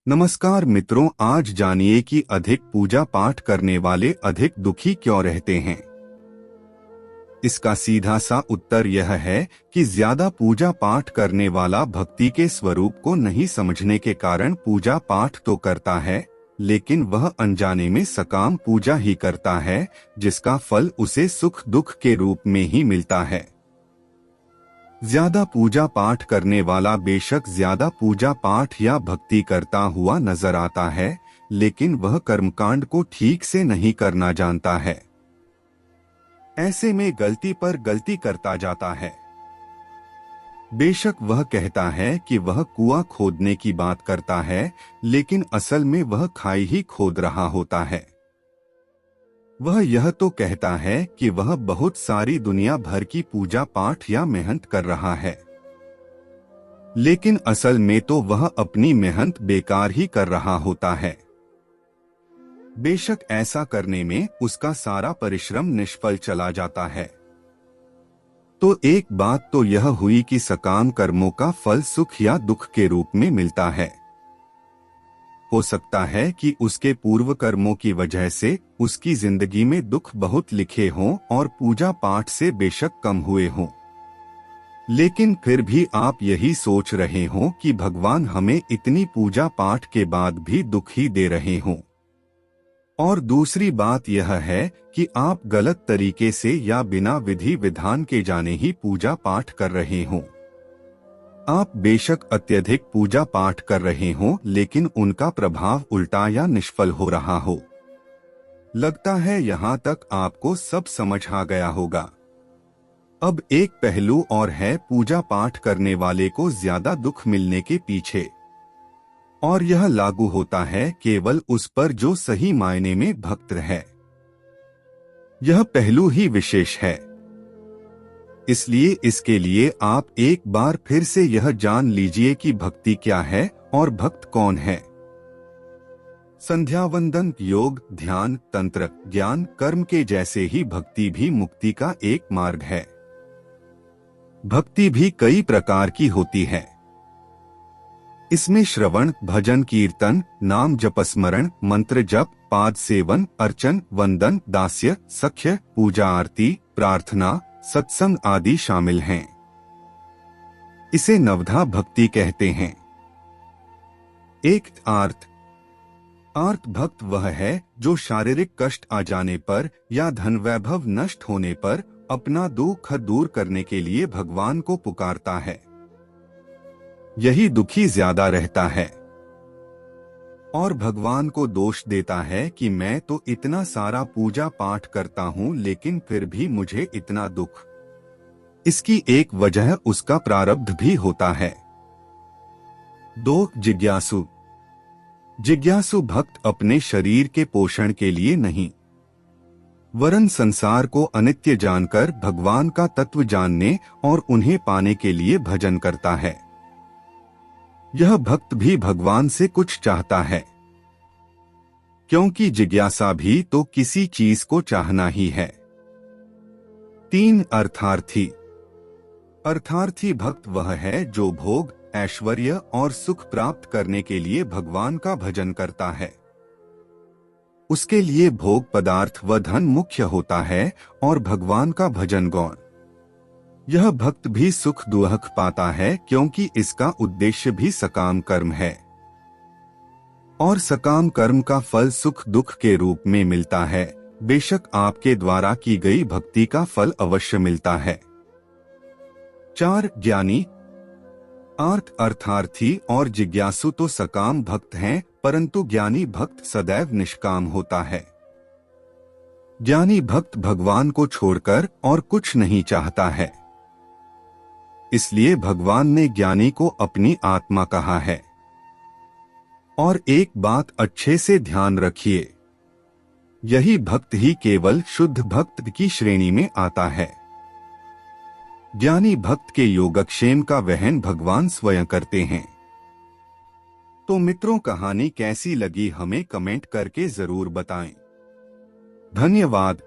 नमस्कार मित्रों, आज जानिए कि अधिक पूजा पाठ करने वाले अधिक दुखी क्यों रहते हैं। इसका सीधा सा उत्तर यह है कि ज्यादा पूजा पाठ करने वाला भक्ति के स्वरूप को नहीं समझने के कारण पूजा पाठ तो करता है, लेकिन वह अनजाने में सकाम पूजा ही करता है, जिसका फल उसे सुख दुख के रूप में ही मिलता है। ज्यादा पूजा पाठ करने वाला बेशक ज्यादा पूजा पाठ या भक्ति करता हुआ नजर आता है, लेकिन वह कर्मकांड को ठीक से नहीं करना जानता है। ऐसे में गलती पर गलती करता जाता है। बेशक वह कहता है कि वह कुआं खोदने की बात करता है, लेकिन असल में वह खाई ही खोद रहा होता है। वह यह तो कहता है कि वह बहुत सारी दुनिया भर की पूजा पाठ या मेहनत कर रहा है, लेकिन असल में तो वह अपनी मेहनत बेकार ही कर रहा होता है। बेशक ऐसा करने में उसका सारा परिश्रम निष्फल चला जाता है। तो एक बात तो यह हुई कि सकाम कर्मों का फल सुख या दुख के रूप में मिलता है। हो सकता है कि उसके पूर्व कर्मों की वजह से उसकी जिंदगी में दुख बहुत लिखे हों और पूजा पाठ से बेशक कम हुए हों, लेकिन फिर भी आप यही सोच रहे हों कि भगवान हमें इतनी पूजा पाठ के बाद भी दुख ही दे रहे हों। और दूसरी बात यह है कि आप गलत तरीके से या बिना विधि विधान के जाने ही पूजा पाठ कर रहे हों। आप बेशक अत्यधिक पूजा पाठ कर रहे हों, लेकिन उनका प्रभाव उल्टा या निष्फल हो रहा हो। लगता है यहाँ तक आपको सब समझ आ गया होगा। अब एक पहलू और है पूजा पाठ करने वाले को ज्यादा दुख मिलने के पीछे, और यह लागू होता है केवल उस पर जो सही मायने में भक्त है। यह पहलू ही विशेष है। इसलिए इसके लिए आप एक बार फिर से यह जान लीजिए कि भक्ति क्या है और भक्त कौन है। संध्या वंदन, योग, ध्यान, तंत्र, ज्ञान, कर्म के जैसे ही भक्ति भी मुक्ति का एक मार्ग है। भक्ति भी कई प्रकार की होती है। इसमें श्रवण, भजन, कीर्तन, नाम जपस्मरण, मंत्र जप, पाद सेवन, अर्चन, वंदन, दास्य, सख्य, पूजा, आरती, प्रार्थना, सत्संग आदि शामिल हैं। इसे नवधा भक्ति कहते हैं। एक आर्त भक्त वह है जो शारीरिक कष्ट आ जाने पर या धन वैभव नष्ट होने पर अपना दुख दूर करने के लिए भगवान को पुकारता है। यही दुखी ज्यादा रहता है और भगवान को दोष देता है कि मैं तो इतना सारा पूजा पाठ करता हूँ, लेकिन फिर भी मुझे इतना दुख। इसकी एक वजह उसका प्रारब्ध भी होता है। 2 जिज्ञासु भक्त अपने शरीर के पोषण के लिए नहीं, वरन संसार को अनित्य जानकर भगवान का तत्व जानने और उन्हें पाने के लिए भजन करता है। यह भक्त भी भगवान से कुछ चाहता है, क्योंकि जिज्ञासा भी तो किसी चीज को चाहना ही है। 3 अर्थार्थी भक्त वह है जो भोग, ऐश्वर्य और सुख प्राप्त करने के लिए भगवान का भजन करता है। उसके लिए भोग पदार्थ व धन मुख्य होता है और भगवान का भजन गौण। यह भक्त भी सुख दुख पाता है, क्योंकि इसका उद्देश्य भी सकाम कर्म है और सकाम कर्म का फल सुख दुख के रूप में मिलता है। बेशक आपके द्वारा की गई भक्ति का फल अवश्य मिलता है। 4 ज्ञानी, अर्थार्थी और जिज्ञासु तो सकाम भक्त हैं, परंतु ज्ञानी भक्त सदैव निष्काम होता है। ज्ञानी भक्त भगवान को छोड़कर और कुछ नहीं चाहता है। इसलिए भगवान ने ज्ञानी को अपनी आत्मा कहा है। और एक बात अच्छे से ध्यान रखिए, यही भक्त ही केवल शुद्ध भक्त की श्रेणी में आता है। ज्ञानी भक्त के योगक्षेम का वहन भगवान स्वयं करते हैं। तो मित्रों, कहानी कैसी लगी हमें कमेंट करके जरूर बताएं। धन्यवाद।